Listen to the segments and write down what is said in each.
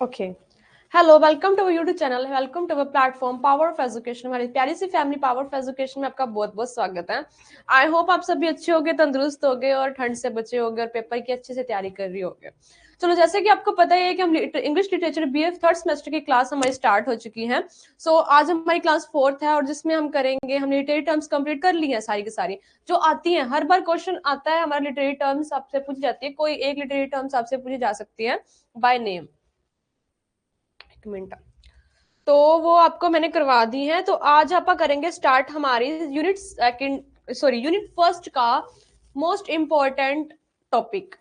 Okay. Hello, welcome to our YouTube channel, welcome to our platform power of education. हमारी प्यारी सी family power of education में आपका बहुत बहुत स्वागत है। आई होप आप सभी अच्छे होगे, तंदुरुस्त होगे और ठंड से बचे होगे और पेपर की अच्छे से तैयारी कर रही होगे। चलो, जैसे कि आपको पता ही है कि हम English literature BA third semester की क्लास हमारी स्टार्ट हो चुकी है। सो आज हमारी क्लास फोर्थ है और जिसमें हम करेंगे, हम लिटरेरी टर्म्स कंप्लीट कर ली है सारी की सारी जो आती है। हर बार क्वेश्चन आता है हमारा, लिटरेरी टर्म्स आपसे पूछी जाती है, कोई एक लिटरेरी टर्म्स आपसे पूछी जा सकती है बाय नेम। एक मिनट, तो वो आपको मैंने करवा दी है। तो आज आप करेंगे स्टार्ट हमारी unit second, sorry unit first का मोस्ट इंपॉर्टेंट टॉपिक।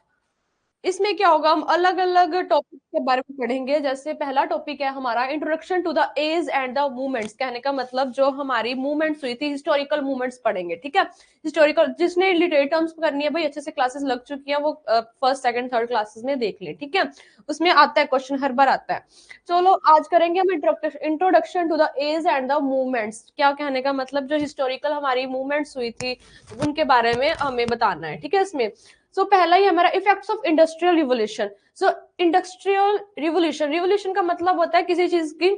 इसमें क्या होगा, हम अलग अलग टॉपिक के बारे में पढ़ेंगे। जैसे पहला टॉपिक है हमारा introduction to the age and the movements. कहने का मतलब जो हमारी मूवमेंट्स हुई थी, हिस्टोरिकल मूवमेंट्स पढ़ेंगे। ठीक है, हिस्टोरिकल जिसने लिटरेरी टर्म्स करनी है भाई, अच्छे से क्लासेस लग चुकी है, वो फर्स्ट सेकंड थर्ड क्लासेस में देख ले। ठीक है, उसमें आता है क्वेश्चन, हर बार आता है। चलो आज करेंगे हम introduction to the age and the movements. क्या कहने का मतलब, जो हिस्टोरिकल हमारी मूवमेंट्स हुई थी उनके बारे में हमें बताना है। ठीक है, इसमें सो पहला ही हमारा effects of industrial revolution. So industrial revolution, revolution का मतलब होता है किसी चीज की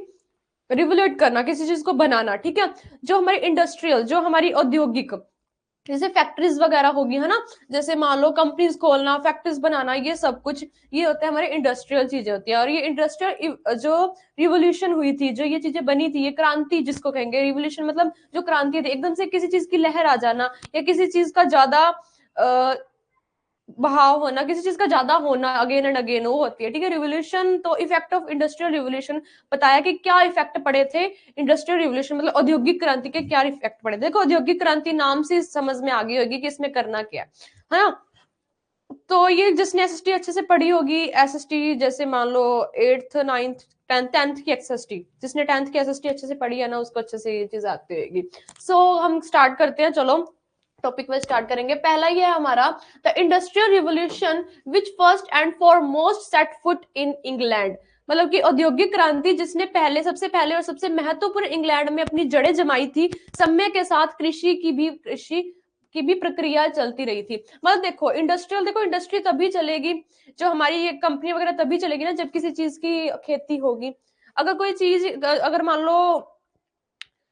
रिवोल्यूट करना, किसी चीज को बनाना। ठीक है, जो हमारी इंडस्ट्रियल, जो हमारी औद्योगिक, जैसे फैक्ट्रीज वगैरह होगी, है ना, जैसे मान लो कंपनीज खोलना, फैक्ट्रीज बनाना, ये सब कुछ ये होता है हमारे इंडस्ट्रियल चीजें होती है। और ये इंडस्ट्रियल जो रिवोल्यूशन हुई थी, जो ये चीजें बनी थी, ये क्रांति जिसको कहेंगे, रिवोल्यूशन मतलब जो क्रांति थी, एकदम से किसी चीज की लहर आ जाना या किसी चीज का ज्यादा बहाव होना, किसी चीज का ज्यादा होना अगेन एंड अगेन, वो होती है। ठीक है, रिवोल्यूशन। तो इफेक्ट ऑफ इंडस्ट्रियल रिवोल्यूशन बताया कि क्या इफेक्ट पड़े थे इंडस्ट्रियल रिवोल्यूशन मतलब औद्योगिक क्रांति के क्या इफेक्ट पड़े। देखो, औद्योगिक क्रांति नाम से समझ में आ गई होगी कि इसमें करना क्या है ना। तो ये जिसने एसएसटी अच्छे से पढ़ी होगी, एसएसटी जैसे मान लो एट्थ नाइन्थ टेंथ की एसएसटी, जिसने टेंथ की एसएसटी अच्छे से पढ़ी है ना, उसको अच्छे से ये चीज आती होगी। सो हम स्टार्ट करते हैं। चलो टॉपिक में स्टार्ट करेंगे। पहला ये है हमारा the industrial revolution which first and foremost set foot in England. मतलब कि औद्योगिक क्रांति जिसने पहले, सबसे पहले और सबसे महत्वपूर्ण इंग्लैंड में अपनी जड़ें जमाई थी। समय के साथ कृषि की भी प्रक्रिया चलती रही थी। मतलब देखो इंडस्ट्रियल, देखो इंडस्ट्री तभी चलेगी, जो हमारी ये कंपनी वगैरह तभी चलेगी ना जब किसी चीज की खेती होगी। अगर कोई चीज, अगर मान लो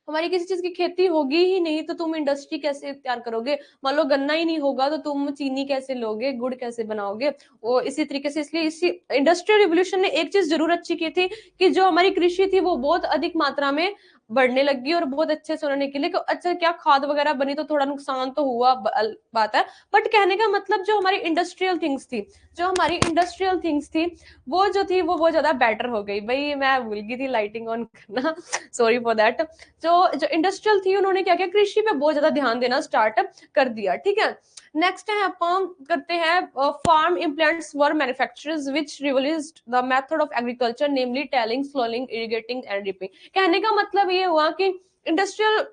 हमारी किसी चीज की खेती होगी ही नहीं तो तुम इंडस्ट्री कैसे तैयार करोगे। मान लो गन्ना ही नहीं होगा तो तुम चीनी कैसे लोगे, गुड़ कैसे बनाओगे। वो इसी तरीके से, इसलिए इसी इंडस्ट्रियल रिवोल्यूशन ने एक चीज जरूर अच्छी की थी कि जो हमारी कृषि थी वो बहुत अधिक मात्रा में बढ़ने लगी और बहुत अच्छे से होने के लिए। अच्छा, क्या खाद वगैरह बनी तो थोड़ा नुकसान तो हुआ, बात है। बट कहने का मतलब जो हमारी इंडस्ट्रियल थिंग्स थी, जो हमारी इंडस्ट्रियल थिंग्स थी वो जो थी वो बहुत ज्यादा बेटर हो गई। भाई मैं भूल गई थी लाइटिंग ऑन करना, सॉरी फॉर दैट। जो जो इंडस्ट्रियल थी उन्होंने क्या किया, कृषि पे बहुत ज्यादा ध्यान देना स्टार्ट कर दिया। ठीक है, नेक्स्ट है अपन करते हैं farm implements were manufacturers which revolutionised the method of agriculture namely tilling, sowing, irrigating and dripping. कहने का मतलब ये हुआ कि इंडस्ट्रियल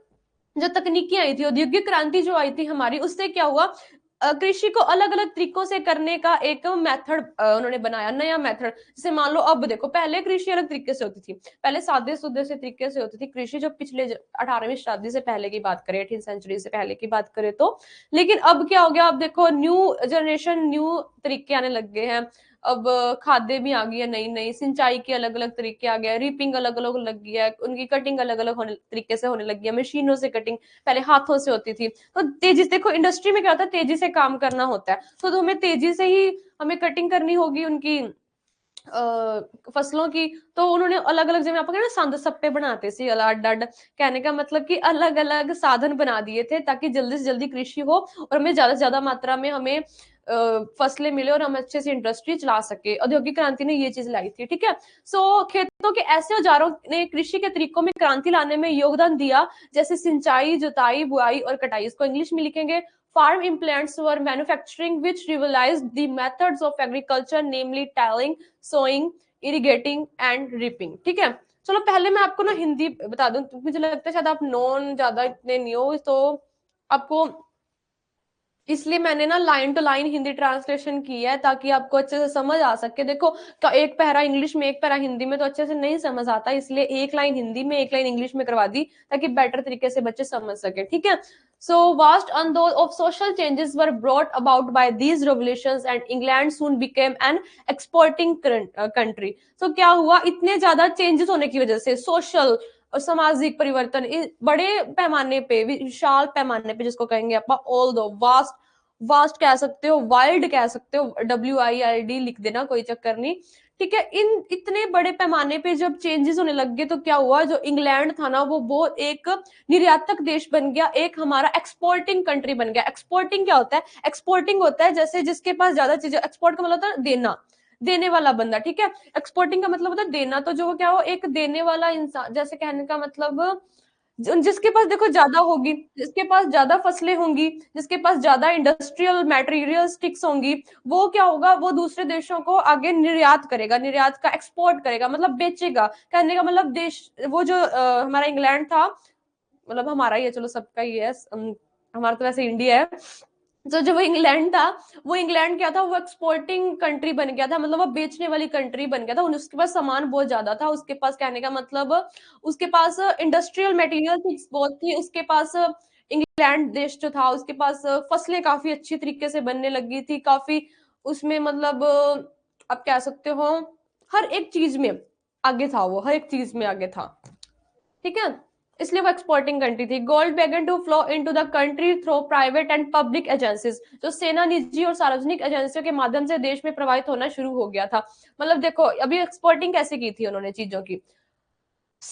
जो तकनीकी आई थी, औद्योगिक क्रांति जो आई थी हमारी, उससे क्या हुआ, कृषि को अलग अलग तरीकों से करने का एक मेथड उन्होंने बनाया, नया मेथड। जैसे मान लो अब देखो, पहले कृषि अलग तरीके से होती थी, पहले सादे सुधे से तरीके से होती थी कृषि, जो पिछले 18वीं शताब्दी से पहले की बात करें, 18th सेंचुरी से पहले की बात करें तो। लेकिन अब क्या हो गया, अब देखो न्यू जनरेशन, न्यू तरीके आने लग गए हैं। अब खादें भी आ गई है नई नई, सिंचाई के अलग अलग तरीके आ गए, रीपिंग अलग अलग लग गया है, उनकी कटिंग अलग अलग होने तरीके से होने लगी है, मशीनों से कटिंग, पहले हाथों से होती थी। तो तेजी से देखो, इंडस्ट्री में क्या होता है, तेजी से काम करना होता है, तो हमें तेजी से ही हमें कटिंग करनी होगी उनकी फसलों की। तो उन्होंने अलग अलग, जगह आप ना संद सप्पे बनाते थे अलाड डड, कहने का मतलब कि अलग अलग साधन बना दिए थे ताकि जल्दी से जल्दी कृषि हो और हमें ज्यादा से ज्यादा मात्रा में हमें फसलें मिले और हम अच्छे से इंडस्ट्री चला सके। औद्योगिक क्रांति ने ये चीज लाई थी। ठीक है, सो खेतों के ऐसे औजारों ने कृषि के तरीकों में क्रांति लाने में योगदान दिया, जैसे सिंचाई, जुताई, बुआई और कटाई। इसको इंग्लिश में लिखेंगे farm implants were manufacturing which revolutionized the methods of agriculture namely tilling, sowing, irrigating and reaping। ठीक है, चलो पहले मैं आपको ना हिंदी बता दूं, मुझे लगता है शायद आप नॉन ज्यादा इतने नहीं हो, तो आपको इसलिए मैंने ना line to line Hindi translation की है ताकि आपको अच्छे से समझ आ सके। देखो, एक पैरा इंग्लिश में एक पैरा हिंदी में तो अच्छे से नहीं समझ आता, इसलिए एक लाइन हिंदी में एक लाइन इंग्लिश में करवा दी ताकि बेटर तरीके से बच्चे समझ सके। ठीक है, So vast unknown of social changes were brought about by these revolutions and England soon became an exporting country. So क्या हुआ, इतने ज्यादा चेंजेस होने की वजह से सोशल और सामाजिक परिवर्तन बड़े पैमाने पे, विशाल पैमाने पे जिसको कहेंगे आप, ऑल दो वास्ट, वास्ट कह सकते हो, वाइल्ड कह सकते हो, WILD लिख देना, कोई चक्कर नहीं, ठीक है। इन इतने बड़े पैमाने पे जब चेंजेस होने लग गए तो क्या हुआ, जो इंग्लैंड था ना वो एक निर्यातक देश बन गया, एक हमारा एक्सपोर्टिंग कंट्री बन गया। एक्सपोर्टिंग क्या होता है? एक्सपोर्टिंग होता है जैसे जिसके पास ज्यादा चीजें, एक्सपोर्ट का मतलब होता है देना, देने वाला बंदा, ठीक है। एक्सपोर्टिंग का मतलब होता है देना, तो जो क्या हो, एक देने वाला इंसान, जैसे कहने का मतलब जिसके पास देखो ज्यादा होगी, जिसके पास ज्यादा फसलें होंगी, जिसके पास ज्यादा इंडस्ट्रियल मटेरियलिस्टिक्स होंगी, वो क्या होगा, वो दूसरे देशों को आगे निर्यात करेगा, निर्यात का एक्सपोर्ट करेगा, मतलब बेचेगा। कहने का मतलब देश, वो जो हमारा इंग्लैंड था, मतलब हमारा ही है, चलो सबका ही है, हमारा तो वैसे इंडिया है। तो जो वो इंग्लैंड था, वो इंग्लैंड क्या था, वो एक्सपोर्टिंग कंट्री बन गया था, मतलब वो बेचने वाली कंट्री बन गया था। उसके पास सामान बहुत ज्यादा था, उसके पास कहने का मतलब उसके पास इंडस्ट्रियल मटेरियल बहुत थी, उसके पास इंग्लैंड देश जो था उसके पास फसलें काफी अच्छी तरीके से बनने लगी थी, काफी उसमें मतलब आप कह सकते हो हर एक चीज में आगे था, वो हर एक चीज में आगे था, ठीक है। इसलिए वो एक्सपोर्टिंग कंट्री थी। Gold began to flow into the country through private and public agencies, जो सेना, निजी और सार्वजनिक एजेंसियों के माध्यम से देश में प्रवाहित होना शुरू हो गया था। मतलब देखो अभी एक्सपोर्टिंग कैसे की थी उन्होंने चीजों की,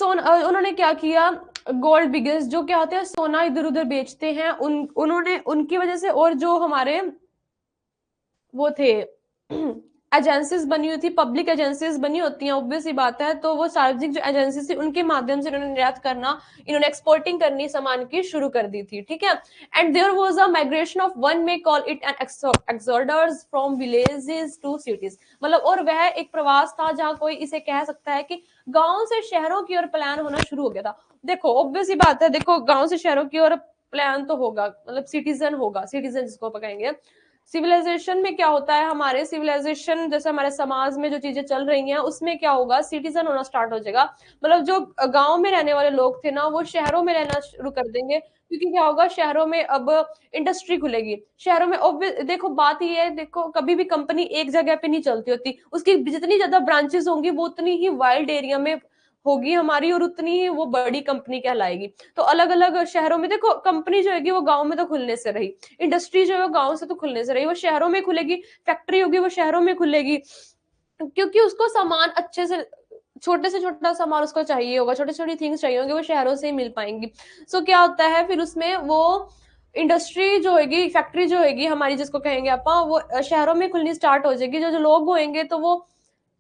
उन्होंने क्या किया, गोल्ड बिगर्स जो क्या होते हैं, सोना इधर उधर बेचते हैं, उन्होंने उनकी वजह से, और जो हमारे वो थे एजेंसीज बनी हुई थी, पब्लिक एजेंसीज बनी होती हैं, ऑब्वियस ही बात है, तो वो सार्वजनिक जो एजेंसी थी उनके माध्यम से इन्होंने निर्यात करना, इन्होंने एक्सपोर्टिंग करनी सामान की शुरू कर दी थी, ठीक है। And there was a migration of, one may call it an exodus from villages to cities, मतलब और वह एक प्रवास था जहां कोई इसे कह सकता है कि गांव से शहरों की ओर प्लान होना शुरू हो गया था। देखो ऑब्वियस ही बात है, देखो गांव से शहरों की ओर प्लान तो होगा, मतलब सिटीजन होगा, सिटीजन जिसको पकड़ेंगे। सिविलाइजेशन में क्या होता है, हमारे सिविलाइजेशन जैसे हमारे समाज में जो चीजें चल रही हैं उसमें क्या होगा, सिटीजन होना स्टार्ट हो जाएगा। मतलब जो गांव में रहने वाले लोग थे ना, वो शहरों में रहना शुरू कर देंगे, क्योंकि क्या होगा, शहरों में अब इंडस्ट्री खुलेगी। शहरों में देखो बात ये है, देखो कभी भी कंपनी एक जगह पे नहीं चलती होती, उसकी जितनी ज्यादा ब्रांचेस होंगी वो उतनी ही वाइल्ड एरिया में होगी हमारी, और उतनी ही वो बड़ी कंपनी कहलाएगी। तो अलग अलग शहरों में देखो, कंपनी जो है वो गांव में तो खुलने से रही, इंडस्ट्री जो है गांव से तो खुलने से रही, वो शहरों में खुलेगी, फैक्ट्री होगी वो शहरों में खुलेगी, क्योंकि उसको सामान अच्छे से छोटा सामान उसको चाहिए होगा, छोटी छोटी थिंग्स चाहिए होंगे, वो शहरों से ही मिल पाएंगी। सो क्या होता है फिर उसमें, वो इंडस्ट्री जो होगी, फैक्ट्री जो होगी हमारी जिसको कहेंगे आप, वो शहरों में खुलनी स्टार्ट हो जाएगी। जो जो लोग होंगे तो वो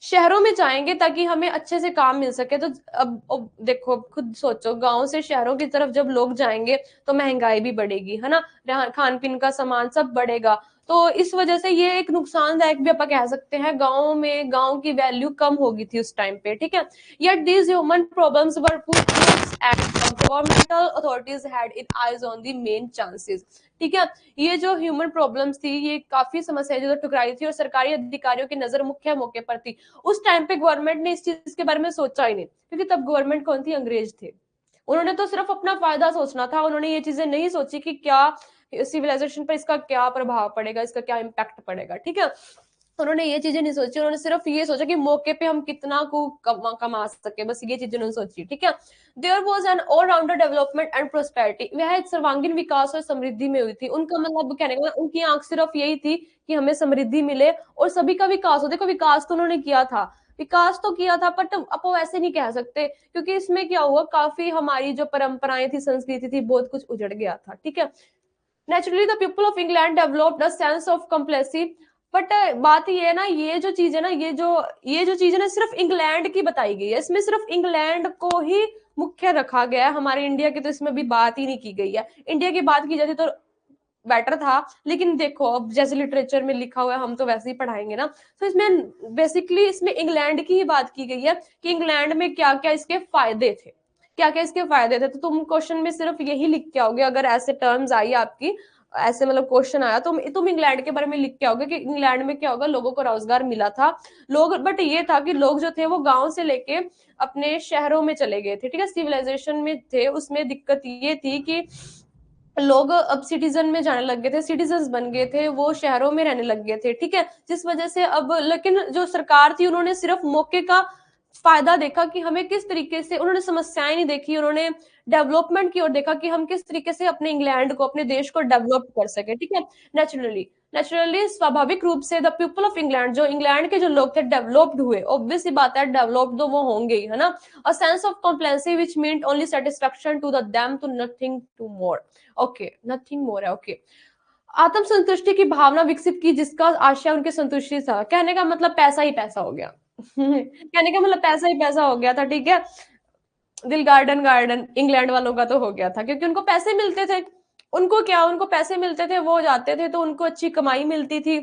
शहरों में जाएंगे ताकि हमें अच्छे से काम मिल सके। तो अब देखो, अब खुद सोचो, गांव से शहरों की तरफ जब लोग जाएंगे तो महंगाई भी बढ़ेगी, है ना, खान पीन का सामान सब बढ़ेगा। तो इस वजह से ये एक नुकसानदायक भी अपन कह सकते हैं, गांव में गांव की वैल्यू कम होगी थी उस टाइम पे, ठीक है। Yet these human problems were put and governmental authorities had in eyes on the main chances, ठीक है। ये जो ह्यूमन प्रॉब्लम्स थी, ये काफी समस्या जो टकराई थी, और सरकारी अधिकारियों की नजर मुख्य मौके पर थी। उस टाइम पे गवर्नमेंट ने इस चीज के बारे में सोचा ही नहीं, क्योंकि तब गवर्नमेंट कौन थी, अंग्रेज थे। उन्होंने तो सिर्फ अपना फायदा सोचना था, उन्होंने ये चीजें नहीं सोची कि क्या सिविलाइजेशन पर इसका क्या प्रभाव पड़ेगा, इसका क्या इम्पैक्ट पड़ेगा, ठीक है। उन्होंने ये चीजें नहीं सोची, उन्होंने सिर्फ ये सोचा कि मौके पे हम कितना को कमा सके, बस ये चीजें उन्होंने सोची, ठीक है। There was an all-rounder development and prosperity, वह एक सर्वांगीण विकास और समृद्धि में हुई थी। उनका मतलब कहने का, उनकी आंख सिर्फ यही थी कि हमें समृद्धि मिले और सभी का विकास हो। देखो विकास तो उन्होंने किया था, विकास तो किया था, बट अब वो ऐसे नहीं कह सकते, क्योंकि इसमें क्या हुआ, काफी हमारी जो परंपराएं थी, संस्कृति थी, बहुत कुछ उजड़ गया था, ठीक है। Naturally the people of England developed a sense of complacency, but बात ये है ना, ये जो चीज है ना, ये जो चीज है ना, सिर्फ इंग्लैंड की बताई गई है, इसमें सिर्फ इंग्लैंड को ही मुख्य रखा गया है। हमारे इंडिया की तो इसमें भी बात ही नहीं की गई है। इंडिया की बात की जाती तो बेटर था, लेकिन देखो अब जैसे लिटरेचर में लिखा हुआ है, हम तो वैसे ही पढ़ाएंगे ना। तो इसमें बेसिकली इसमें इंग्लैंड की ही बात की गई है कि इंग्लैंड में क्या क्या इसके फायदे थे, क्या क्या इसके फायदे थे। तो तुम क्वेश्चन में सिर्फ यही लिख के आओगे, अगर ऐसे टर्म्स आई आपकी, ऐसे मतलब क्वेश्चन आया, तो तुम इंग्लैंड के बारे में लिख के आओगे कि इंग्लैंड में क्या होगा, लोगों को रोजगार मिला था, लोग, बट ये था कि लोग जो थे वो गांव से लेके अपने शहरों में चले गए थे, ठीक है। सिविलाइजेशन में थे, उसमें दिक्कत ये थी कि लोग अब सिटीजन में जाने लग गए थे, सिटीजन्स बन गए थे, वो शहरों में रहने लग गए थे, ठीक है। जिस वजह से अब लेकिन जो सरकार थी उन्होंने सिर्फ मौके का फायदा देखा कि हमें किस तरीके से, उन्होंने समस्याएं नहीं देखी, उन्होंने डेवलपमेंट की ओर देखा कि हम किस तरीके से अपने इंग्लैंड को, अपने देश को डेवलप कर सके, ठीक है। नेचुरली नेचुरली स्वाभाविक रूप से द पीपल ऑफ इंग्लैंड, जो इंग्लैंड के जो लोग थे डेवलप्ड हुए, ऑब्वियस सी बात है डेवलप्ड तो वो होंगे ही, है ना। A sense of complacency which meant only satisfaction to the them to nothing to more, okay nothing more है, ओके। आत्म संतुष्टि की भावना विकसित की जिसका आशय उनकी संतुष्टि था, कहने का मतलब पैसा ही पैसा हो गया कहने का मतलब पैसा ही पैसा हो गया था, ठीक है। दिल गार्डन गार्डन इंग्लैंड वालों का तो हो गया था क्योंकि उनको पैसे मिलते थे, उनको क्या, उनको पैसे मिलते थे, वो जाते थे तो उनको अच्छी कमाई मिलती थी,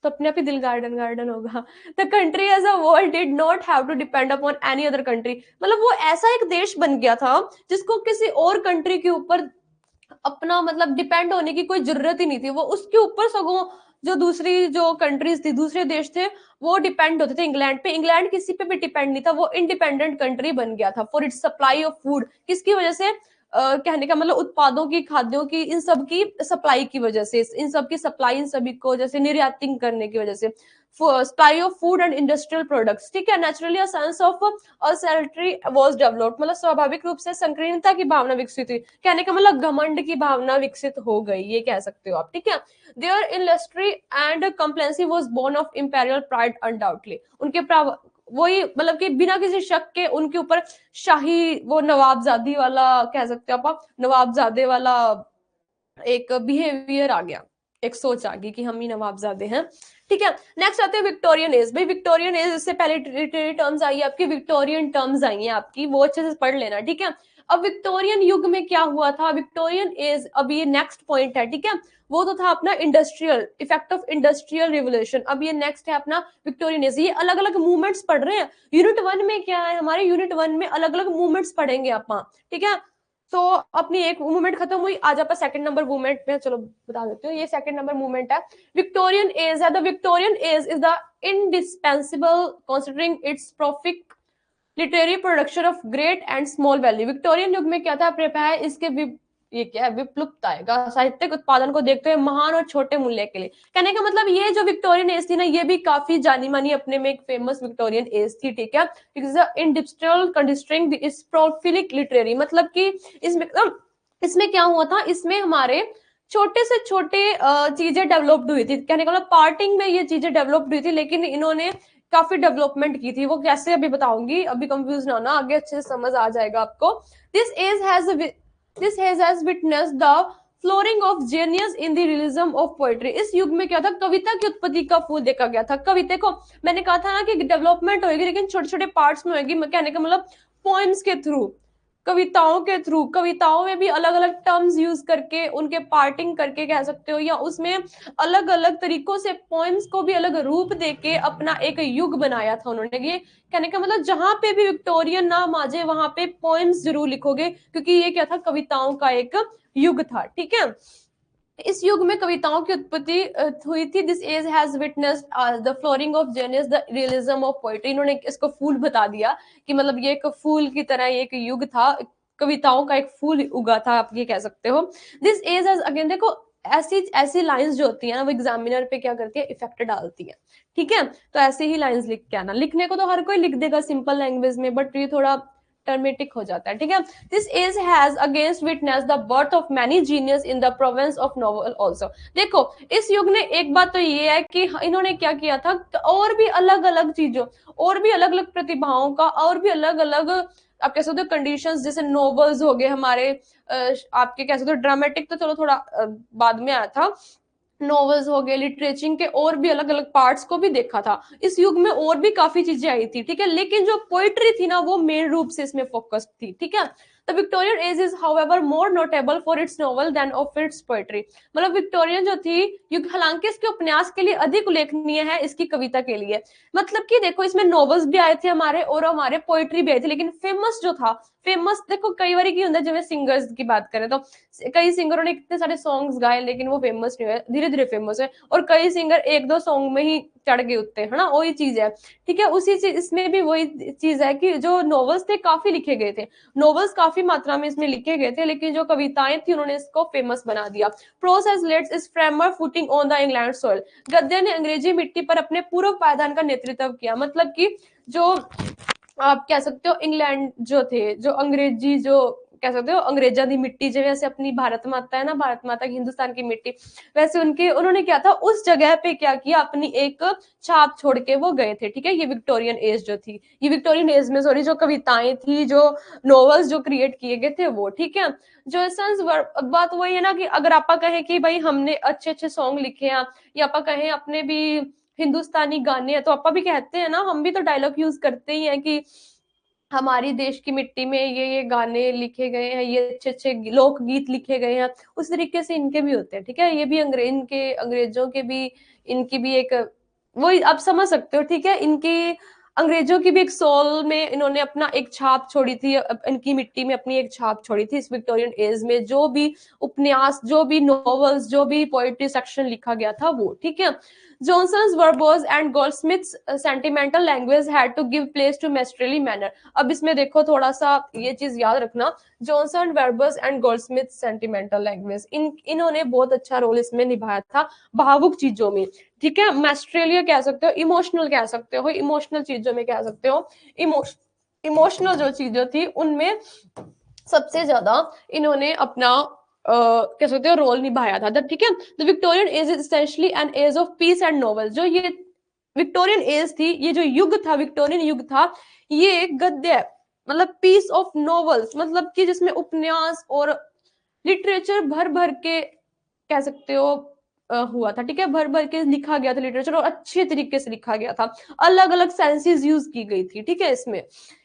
तो अपने आप ही दिल गार्डन गार्डन होगा। The country as a world did not have to depend upon any other country, मतलब वो ऐसा एक देश बन गया था जिसको किसी और कंट्री के ऊपर अपना मतलब डिपेंड होने की कोई जरूरत ही नहीं थी, वो उसके ऊपर सगों जो दूसरी जो कंट्रीज थी, दूसरे देश थे, वो डिपेंड होते थे इंग्लैंड पे। इंग्लैंड किसी पे भी डिपेंड नहीं था, वो इंडिपेंडेंट कंट्री बन गया था for its supply of food, किसकी वजह से, कहने का मतलब उत्पादों की, खाद्यों की, इन सब की सप्लाई की वजह से, इन सब की सप्लाई, इन सभी को जैसे निर्यातिंग करने की वजह से, supply of food and industrial products, ठीक है। Naturally a sense of assertory was developed, मतलब स्वाभाविक रूप से संकीर्णता की भावना विकसित हुई, कहने का मतलब घमंड की भावना विकसित हो गई, ये कह सकते हो आप, ठीक है। Their industry and complacency was born of imperial pride undoubtedly, उनके वही मतलब कि बिना किसी शक के उनके ऊपर शाही, वो नवाबजादी वाला कह सकते हो आप, नवाबजादे वाला एक बिहेवियर आ गया, एक सोच आ गई कि हम ही नवाबजादे हैं, ठीक है। नेक्स्ट आते हैं विक्टोरियन एज। भाई विक्टोरियन एज, इससे पहले लिटरेरी टर्म्स आई है आपकी, विक्टोरियन टर्म्स आई है आपकी, वो अच्छे से पढ़ लेना, ठीक है। अब विक्टोरियन युग में क्या हुआ था, विक्टोरियन एज, अब ये नेक्स्ट पॉइंट है, ठीक है। वो तो था अपना industrial effect of industrial revolution, अब ये नेक्स्ट है अपना विक्टोरियन एज। ये अलग अलग मूवमेंट्स पढ़ रहे हैं, यूनिट 1 में क्या है, हमारे यूनिट 1 में अलग अलग मूवमेंट्स पढ़ेंगे आप, ठीक है। तो अपनी एक मूवमेंट खत्म हुई, आज आप सेकंड नंबर मूवमेंट में, चलो बता देती हूँ, ये सेकंड नंबर मूवमेंट है, विक्टोरियन एज है। The Victorian age is the indispensable considering its prolific literary production of great and small value. Victorian युग में क्या था, है इसके ये क्या है, विप्लुप्त आएगा साहित्यिक उत्पादन को देखते हुए महान और छोटे मूल्य के लिए, कहने का मतलब ये जो विक्टोरियन एज थी ना, ये भी काफी जानी मानी अपने में एक फेमस विक्टोरियन एज थी, ठीक है। इंडस्ट्रियल कंडिस्ट्रिंग इस प्रोफिलिक लिटरेरी, मतलब कि इसमें क्या हुआ था, इसमें हमारे छोटे से छोटे चीजें डेवलप्ड हुई थी, कहने का मतलब पार्टिंग में ये चीजें डेवलप्ड हुई थी, लेकिन इन्होंने काफी डेवलपमेंट की थी, वो कैसे अभी बताऊंगी, अभी कंफ्यूज ना होना, आगे अच्छे से समझ आ जाएगा आपको। This age has this has witnessed the flowering of genius in the realism of poetry. इस युग में क्या था, कविता की उत्पत्ति का फूल देखा गया था। कविता को मैंने कहा था ना कि डेवलपमेंट होगी, लेकिन छोटे छोटे पार्ट्स में होगी, कहने का मतलब पोएम्स के थ्रू, कविताओं के थ्रू, कविताओं में भी अलग अलग टर्म्स यूज करके, उनके पार्टिंग करके कह सकते हो, या उसमें अलग अलग तरीकों से पोएम्स को भी अलग रूप देके अपना एक युग बनाया था उन्होंने। ये कहने का मतलब जहां पे भी विक्टोरियन नाम आ जाए वहां पे पोएम्स जरूर लिखोगे, क्योंकि ये क्या था, कविताओं का एक युग था, ठीक है। इस युग में कविताओं की उत्पत्ति हुई थी। This age has witnessed the flowering of genius the realism of poetry, इन्होंने इसको फूल बता दिया कि मतलब ये एक फूल की तरह एक युग था, कविताओं का एक फूल उगा था, आप ये कह सकते हो। दिस एज हैज, अगेन देखो, ऐसी ऐसी लाइंस जो होती है ना, वो एग्जामिनर पे क्या करती है, इफेक्ट डालती है, ठीक है। तो ऐसे ही लाइंस लिख के आना, लिखने को तो हर कोई लिख देगा सिंपल लैंग्वेज में, बट ये थोड़ा टर्मेटिक हो जाता है, ठीक है। This age has against witness the birth of many genius in the province of novel also. देखो इस युग ने एक बात तो ये है कि इन्होंने क्या किया था, और भी अलग अलग चीजों, और भी अलग अलग प्रतिभाओं का, और भी अलग अलग आप कह सकते हो कंडीशंस, जैसे नॉवेल्स हो गए हमारे, आपके कह सकते हो ड्रामेटिक तो चलो थोड़ा बाद में आया था, नॉवेल्स हो गए, लिटरेचर के और भी अलग अलग पार्ट्स को भी देखा था। इस युग में और भी काफी चीजें आई थी, ठीक है, लेकिन जो पोइट्री थी ना, वो मेन रूप से इसमें फोकस थी, ठीक है। The Victorian age is however more notable for its novel than of its poetry, मतलब विक्टोरियन जो थी युग, हालांकि इसके उपन्यास के लिए अधिक उल्लेखनीय है इसकी कविता के लिए। मतलब कि देखो इसमें नॉवेल्स भी आए थे हमारे, और हमारे पोइट्री भी आई थी, लेकिन फेमस जो था, फेमस देखो कई बार की होता है, सिंगर्स की बात करें तो कई सिंगरों ने कितने सारे सॉन्ग्स गाए, लेकिन वो फेमस नहीं हुए, धीरे धीरे फेमस है, और कई सिंगर एक दो सॉन्ग में ही चढ़ गए उत्ते, है ना, वही चीज है। ठीक है, उसी चीज इसमें भी वही चीज है कि जो नॉवेल्स थे काफी लिखे गए थे, नॉवेल्स काफी मात्रा में इसमें लिखे गए थे, लेकिन जो कविताएं थी उन्होंने इसको फेमस बना दिया। प्रोस हैज लेट्स इस framer footing on the England soil, गद्य ने अंग्रेजी मिट्टी पर अपने पूर्व पायदान का नेतृत्व किया। मतलब कि जो आप कह सकते हो इंग्लैंड जो थे, जो अंग्रेजी जो कह सकते हो अंग्रेजा दी मिट्टी, जो वैसे अपनी भारत माता है ना, भारत माता की हिंदुस्तान की मिट्टी, वैसे उनके उन्होंने क्या था उस जगह पे क्या किया, अपनी एक छाप छोड़ के वो गए थे। ठीक है, ये विक्टोरियन एज जो थी, ये विक्टोरियन एज में सॉरी जो कविताएं थी, जो नॉवेल्स जो क्रिएट किए गए थे वो। ठीक है, जो एसेंस बात वही है ना कि अगर आप कहें कि भाई हमने अच्छे अच्छे सॉन्ग लिखे हैं, या आप कहें अपने भी हिंदुस्तानी गाने हैं, तो आप भी कहते हैं ना, हम भी तो डायलॉग यूज करते ही हैं कि हमारी देश की मिट्टी में ये गाने लिखे गए हैं, ये अच्छे अच्छे लोक गीत लिखे गए हैं। उस तरीके से इनके भी होते हैं। ठीक है, ये भी अंग्रेजों के भी, इनकी भी एक वही आप समझ सकते हो। ठीक है, इनकी अंग्रेजों की भी एक सोल में इन्होंने अपना एक छाप छोड़ी थी, इनकी मिट्टी में अपनी एक छाप छोड़ी थी इस विक्टोरियन एज में, जो भी उपन्यास, जो भी नॉवेल्स, जो भी पोएट्री सेक्शन लिखा गया था वो। ठीक है, Johnson's verbose and Goldsmith's sentimental language had to give place to masterly manner। अब इसमें देखो थोड़ा सा ये चीज याद रखना, Johnson, verbose and Goldsmith sentimental language, इन्होंने बहुत अच्छा रोल इसमें निभाया था भावुक चीजों में। ठीक है, मैस्ट्रेलिया कह सकते हो, इमोशनल कह सकते हो, इमोशनल चीजों में कह सकते हो, इमोशनल जो चीजें थी उनमें सबसे ज्यादा इन्होंने अपना कह सकते हो रोल निभाया था। ठीक है, the Victorian age is essentially an age of peace and novel. जो ये विक्टोरियन एज थी, ये जो युग था, विक्टोरियन युग था, ये गद्य मतलब पीस ऑफ नॉवेल्स, मतलब कि जिसमें उपन्यास और लिटरेचर भर भर के कह सकते हो हुआ था। ठीक है, भर भर के लिखा गया था लिटरेचर, और अच्छे तरीके से लिखा गया था, अलग अलग सेंसेस यूज की गई थी। ठीक है, इसमें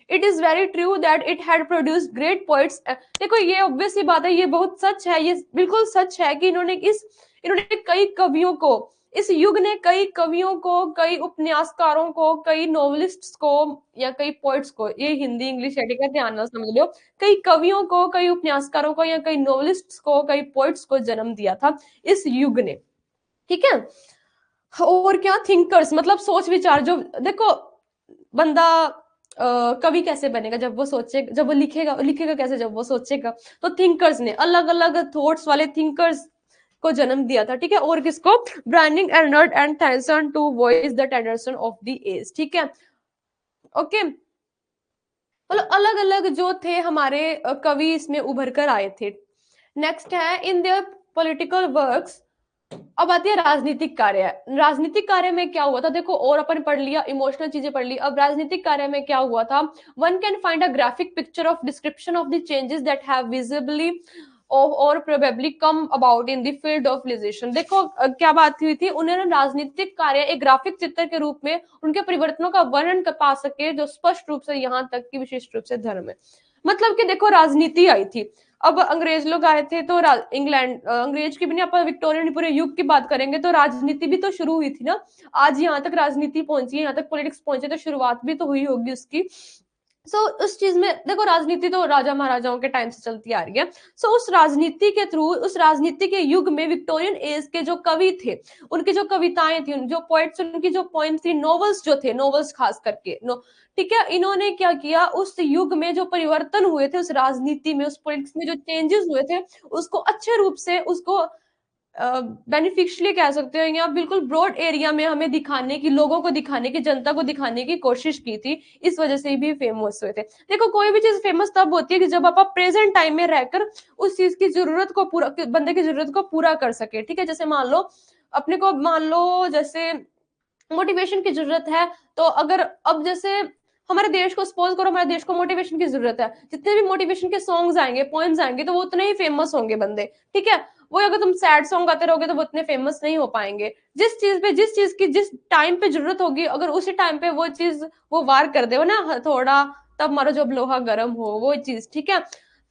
it is very true that it had produced great poets. देखो ये ऑब्वियस ही बात है, ये बहुत सच है, ये बिल्कुल सच है कि इन्होंने कई कवियों को, इस युग ने कई कवियों को, कई उपन्यासकारों को, कई नॉवलिस्ट्स को या कई पोइट्स को, ये हिंदी इंग्लिश है, ठीक है, ध्यान ना समझ लो, कई कवियों को, कई उपन्यासकारों को या कई नॉवलिस्ट्स को, कई पोइट्स को जन्म दिया था इस युग ने। ठीक है, और क्या थिंकर्स, मतलब सोच विचार, जो देखो बंदा कवि कैसे बनेगा, जब वो सोचेगा, जब वो लिखेगा, लिखेगा कैसे, जब वो सोचेगा। तो थिंकर्स ने, अलग अलग थॉट्स वाले थिंकर्स को जन्म दिया था। ठीक है, और किसको, Browning Arnold and Thomson to voice the tendencies of the age. ठीक है, ओके, मतलब अलग अलग जो थे हमारे कवि इसमें उभर कर आए थे। नेक्स्ट है इन देयर पॉलिटिकल वर्क्स। अब आती है राजनीतिक कार्य। राजनीतिक कार्य में क्या हुआ था, देखो, और अपन पढ़ लिया, इमोशनल चीजें पढ़ ली, अब राजनीतिक कार्य में क्या हुआ था। One can find a graphic picture of description of the changes that have visibly or probably come about in the field of religion. देखो क्या बात हुई थी, उन्होंने राजनीतिक कार्य एक ग्राफिक चित्र के रूप में उनके परिवर्तनों का वर्णन कर पा सके, जो स्पष्ट रूप से यहाँ तक कि विशिष्ट रूप से धर्म है। मतलब कि देखो राजनीति आई थी, अब अंग्रेज लोग आए थे, तो इंग्लैंड अंग्रेज की भी नहीं, अपन विक्टोरियन पूरे युग की बात करेंगे, तो राजनीति भी तो शुरू हुई थी ना। आज यहाँ तक राजनीति पहुंची है, यहाँ तक पॉलिटिक्स पहुंचे, तो शुरुआत भी तो हुई होगी उसकी। सो उस चीज में देखो, राजनीति तो राजा महाराजाओं के टाइम से चलती आ रही है। सो उस राजनीति के थ्रू, उस राजनीति के युग में विक्टोरियन एज के जो कवि थे, उनकी जो कविताएं थी, जो पोइट्स, उनकी जो पोइम थी, नॉवेल्स जो थे, नॉवेल्स खास करके ठीक है, इन्होंने क्या किया, उस युग में जो परिवर्तन हुए थे, उस राजनीति में, उस पॉलिटिक्स में जो चेंजेस हुए थे, उसको अच्छे रूप से, उसको बेनिफिशियली कह सकते हो, या बिल्कुल ब्रॉड एरिया में हमें दिखाने की, लोगों को दिखाने की, जनता को दिखाने की कोशिश की थी। इस वजह से भी फेमस हुए थे। देखो कोई भी चीज फेमस तब होती है कि जब आप प्रेजेंट टाइम में रहकर उस चीज की जरूरत को पूरा, बंदे की जरूरत को पूरा कर सके। ठीक है, जैसे मान लो अपने को, मान लो जैसे मोटिवेशन की जरूरत है, तो अगर अब जैसे हमारे देश को सपोज करो, हमारे देश को मोटिवेशन की जरूरत है, जितने भी मोटिवेशन के सॉन्ग्स आएंगे, पोएम्स आएंगे, तो वो उतने ही फेमस होंगे बंदे। ठीक है, वो अगर तुम सैड सॉन्ग गाते रहोगे तो वो उतने फेमस नहीं हो पाएंगे। जिस चीज की जिस टाइम पे जरूरत होगी, अगर उसी टाइम पे वो चीज वो वार कर दे ना थोड़ा, तब मारो जब लोहा गर्म हो, वो चीज। ठीक है,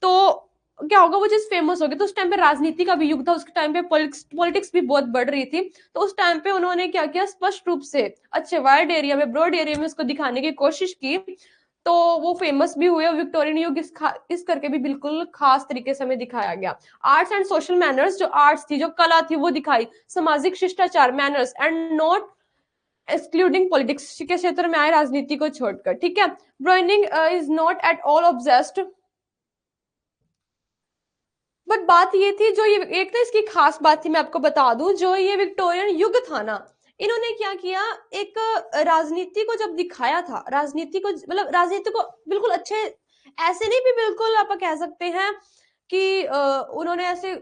तो क्या होगा, वो चीज फेमस होगी। तो उस टाइम पे राजनीति का भी युग था, उस टाइम पे पॉलिटिक्स भी बहुत बढ़ रही थी, तो उस टाइम पे उन्होंने क्या किया, स्पष्ट रूप से अच्छे वाइड एरिया में, ब्रॉड एरिया में उसको दिखाने की कोशिश की, तो वो फेमस भी हुए। विक्टोरियन युग इस करके भी बिल्कुल खास तरीके से हमें दिखाया गया। आर्ट्स एंड सोशल मैनर्स, जो आर्ट्स थी, जो कला थी, वो दिखाई, सामाजिक शिष्टाचार, manners and not excluding politics के क्षेत्र में आए, राजनीति को छोड़कर, ठीक है। Browning is not at all obsessed, but बात ये थी, जो ये एक ना इसकी खास बात थी, मैं आपको बता दूं, जो ये विक्टोरियन युग था ना, इन्होंने क्या किया, एक राजनीति को जब दिखाया था, राजनीति को मतलब राजनीति को बिल्कुल अच्छे, ऐसे नहीं भी बिल्कुल आप कह सकते हैं कि उन्होंने ऐसे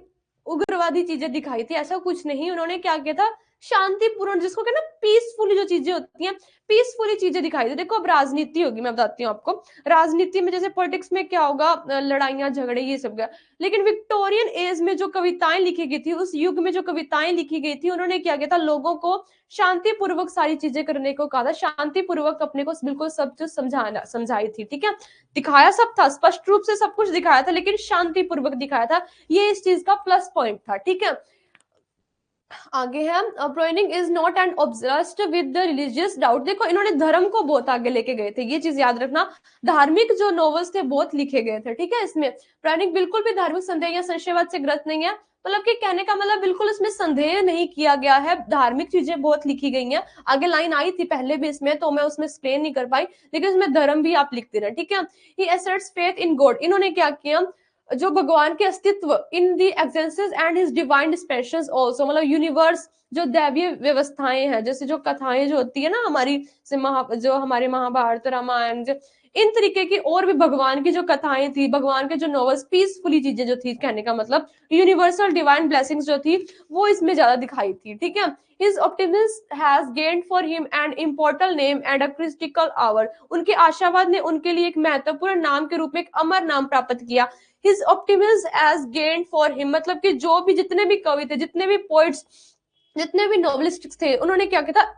उग्रवादी चीजें दिखाई थी, ऐसा कुछ नहीं। उन्होंने क्या किया था, शांतिपूर्ण, जिसको कहना पीसफुली जो चीजें होती हैं, पीसफुली चीजें दिखाई थी। देखो अब राजनीति होगी, मैं बताती हूँ आपको, राजनीति में जैसे पॉलिटिक्स में क्या होगा, लड़ाइयां झगड़े ये सब, लेकिन विक्टोरियन एज में जो कविताएं लिखी गई थी, उस युग में जो कविताएं लिखी गई थी, उन्होंने क्या किया था, लोगों को शांतिपूर्वक सारी चीजें करने को कहा था, शांतिपूर्वक अपने को बिल्कुल सब चीज समझाना समझाई थी, ठीक है। दिखाया सब था, स्पष्ट रूप से सब कुछ दिखाया था, लेकिन शांतिपूर्वक दिखाया था, ये इस चीज का प्लस पॉइंट था, ठीक है। आगे है, browning is not and obsessed with the religious doubt. देखो इन्होंने धर्म को बहुत आगे लेके गए थे, ये चीज याद रखना, धार्मिक जो नॉवेल्स थे बहुत लिखे गए थे, ठीक है। इसमें ब्राउनिंग बिल्कुल भी धार्मिक संदेह या संशयवाद से ग्रस्त नहीं है, मतलब कि कहने का मतलब बिल्कुल इसमें संदेह नहीं किया गया है, धार्मिक चीजें बहुत लिखी गई हैं। आगे लाइन आई थी पहले भी इसमें, तो मैं उसमें एक्सप्लेन नहीं कर पाई, लेकिन इसमें धर्म भी आप लिखते रहे, ठीक है। ही asserts फेथ इन गॉड, इन्होंने क्या किया, जो भगवान के अस्तित्व, इन दी एक्सेंसेस एंड हिज डिवाइन डिस्पेंशंस आल्सो, मतलब यूनिवर्स, जो दैवीय व्यवस्थाएं हैं, जैसे जो कथाएं जो होती है ना हमारी, जो हमारे महाभारत रामायण, इन तरीके की और भी भगवान की जो कथाएं थी, भगवान के जो नॉवेल्स, पीसफुली चीजें जो थी, कहने का मतलब यूनिवर्सल डिवाइन ब्लेसिंग्स जो थी, वो इसमें ज्यादा दिखाई थी, ठीक है। His optimism has gained for him an immortal name and a critical hour. उनके आशावाद ने उनके लिए एक महत्वपूर्ण नाम के रूप में एक अमर नाम प्राप्त किया। His optimism has gained for him, मतलब कि जो भी जितने भी कवि थे, जितने भी पोइट्स, जितने भी नॉवलिस्ट थे, उन्होंने क्या किया था,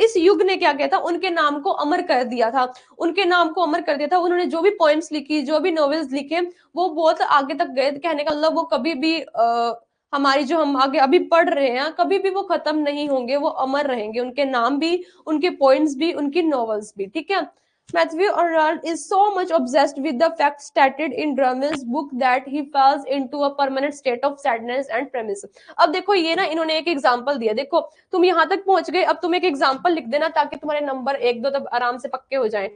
इस युग ने क्या किया था, उनके नाम को अमर कर दिया था, उनके नाम को अमर कर दिया था। उन्होंने जो भी पोएम्स लिखी, जो भी नॉवेल्स लिखे, वो बहुत आगे तक गए, कहने का मतलब वो कभी भी हमारी जो हम आगे अभी पढ़ रहे हैं, कभी भी वो खत्म नहीं होंगे, वो अमर रहेंगे, उनके नाम भी, उनके पोइम्स भी, उनकी नॉवेल्स भी, ठीक है। Matthew Arnold is so much obsessed with the facts stated in Drummond's book that he falls into a permanent state of sadness and premise. अब देखो ये ना, इन्होंने एक एग्जांपल दिया, देखो तुम यहाँ तक पहुंच गए, अब तुम एक एग्जांपल लिख देना ताकि तुम्हारे नंबर एक दो तब आराम से पक्के हो जाएं।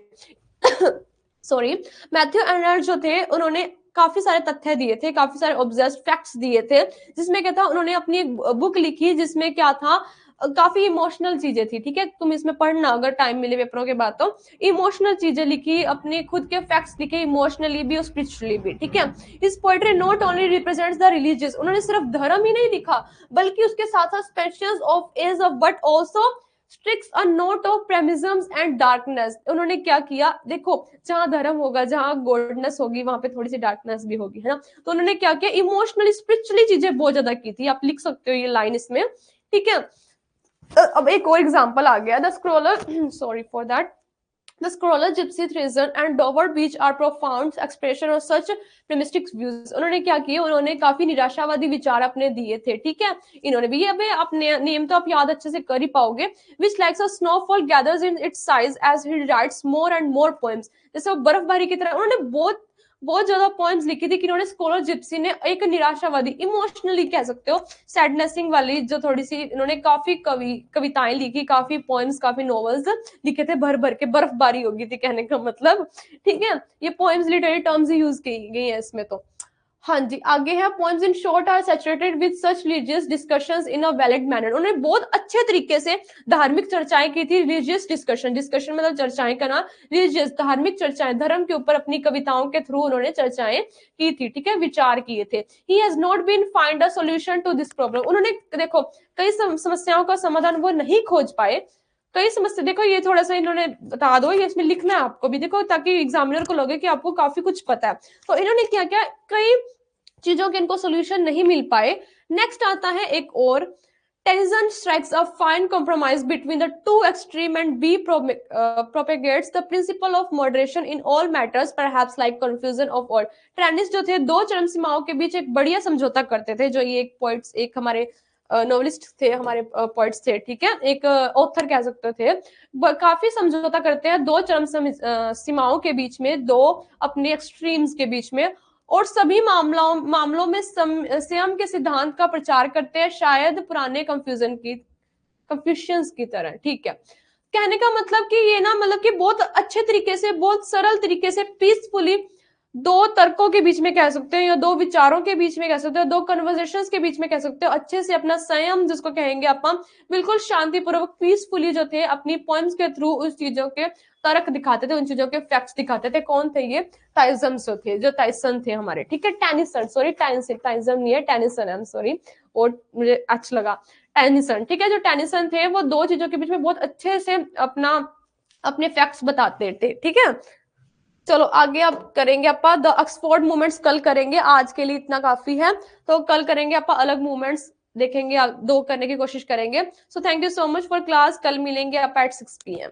सॉरी, मैथ्यू अर्नल्ड जो थे, उन्होंने काफी सारे तथ्य दिए थे, काफी सारे ऑब्जर्व्ड फैक्ट्स दिए थे, जिसमें क्या था, उन्होंने अपनी एक बुक लिखी जिसमें क्या था, काफी इमोशनल चीजें थी, ठीक है। तुम इसमें पढ़ना अगर टाइम मिले पेपरों के बाद, तो इमोशनल चीजें लिखी, अपने खुद के फैक्ट्स लिखे, इमोशनली भी और स्पिरिचुअली भी, ठीक है। इस poetry not only represents the religious, उन्होंने सिर्फ धर्म ही नहीं लिखा, बल्कि उसके साथ साथ specials of age of, but also strikes a note of pessimisms and darkness. उन्होंने क्या किया, देखो जहां धर्म होगा, जहां गोल्डनेस होगी, वहां पे थोड़ी सी डार्कनेस भी होगी, है ना। तो उन्होंने क्या किया, इमोशनली स्पिरिचुअली चीजें बहुत ज्यादा की थी, आप लिख सकते हो ये लाइन इसमें, ठीक है। अब एक और एग्जांपल आ गया, the scroller sorry for that, The Scroller, Gypsy Treason and Dover Beach are profound expression of such pessimistic views. उन्होंने क्या किया, उन्होंने काफी निराशावादी विचार अपने दिए थे, ठीक है। इन्होंने भी, अबे अपने नेम तो आप याद अच्छे से कर ही पाओगे। Which likes a snowfall gathers in its size as he writes more and more poems. जैसे वो बर्फबारी की तरह, उन्होंने बहुत बहुत ज्यादा पॉइंट्स लिखी थी कि उन्होंने, स्कॉलर जिप्सी ने एक निराशावादी, इमोशनली कह सकते हो, सैडनेसिंग वाली जो थोड़ी सी, इन्होंने काफी कविताएं लिखी, काफी पोएम्स, काफी नॉवेल्स लिखे थे, भर भर के, बर्फबारी होगी थी कहने का मतलब, ठीक है। ये पोएम्स लिटरेरी टर्म्स यूज की गई है इसमें तो। हाँ जी, आगे है, poems in short are saturated with such religious discussions in a valid manner. उन्होंने बहुत अच्छे तरीके से धार्मिक चर्चाएं की थी, religious discussion मतलब चर्चाएं करना, religious धार्मिक चर्चाएं, धर्म के ऊपर अपनी कविताओं के थ्रू उन्होंने चर्चाएं की थी, ठीक है, विचार किए थे। He has not been find a solution to this problem. उन्होंने देखो कई समस्याओं का समाधान वो नहीं खोज पाए, कई समस्या, देखो ये थोड़ा सा इन्होंने बता दो, ये इसमें लिखना है आपको भी, देखो ताकि एग्जामिनर को लगे कि आपको काफी कुछ पता है। तो इन्होंने क्या क्या, कई चीजों के इनको सोल्यूशन नहीं मिल पाए। नेक्स्ट आता है एक और, Tennyson strikes a fine compromise between the two extreme and propagates the principle of moderation in all matters, perhaps like confusion of all. Tennis जो थे, दो चरम सीमाओं के बीच एक बढ़िया समझौता करते थे, जो ये एक पोइट्स, एक हमारे नोवेलिस्ट थे, हमारे पोइट्स थे, ठीक है, एक ऑथर कह सकते थे, काफी समझौता करते हैं दो चरम सीमाओं के बीच में, दो अपने एक्सट्रीम्स के बीच में, और सभी मामलों में संयम के सिद्धांत का प्रचार करते हैं, शायद पुराने कंफ्यूजन की कंफ्यूशियंस की तरह, ठीक है। कहने का मतलब कि ये ना मतलब कि बहुत अच्छे तरीके से, बहुत सरल तरीके से, पीसफुली दो तर्कों के बीच में कह सकते हो, या दो विचारों के बीच में कह सकते हो, दो कन्वर्सेशंस के बीच में कह सकते हो, अच्छे से अपना संयम जिसको कहेंगे अपन, बिल्कुल शांतिपूर्वक पीसफुली जो थे अपनी पॉइंट्स के थ्रू उस चीजों के तर्क दिखाते थे, उन चीजों के फैक्ट्स दिखाते थे। कौन थे ये? टाइजम्स थे, जो टाइसन थे हमारे, ठीक है। टेनिसन, सॉरी टाइजम नहीं है, टेनिसन, आई एम सॉरी, और मुझे अच्छा लगा, टेनिसन, ठीक है। जो टेनिसन थे वो दो चीजों के बीच में बहुत अच्छे से अपना अपने फैक्ट्स बताते थे, ठीक है। चलो आगे अब करेंगे अपन द ऑक्सफोर्ड मूवमेंट्स, कल करेंगे, आज के लिए इतना काफी है। तो कल करेंगे अपन अलग मूवमेंट्स, देखेंगे, दो करने की कोशिश करेंगे। So thank you so much for class, कल मिलेंगे आप एट 6 PM।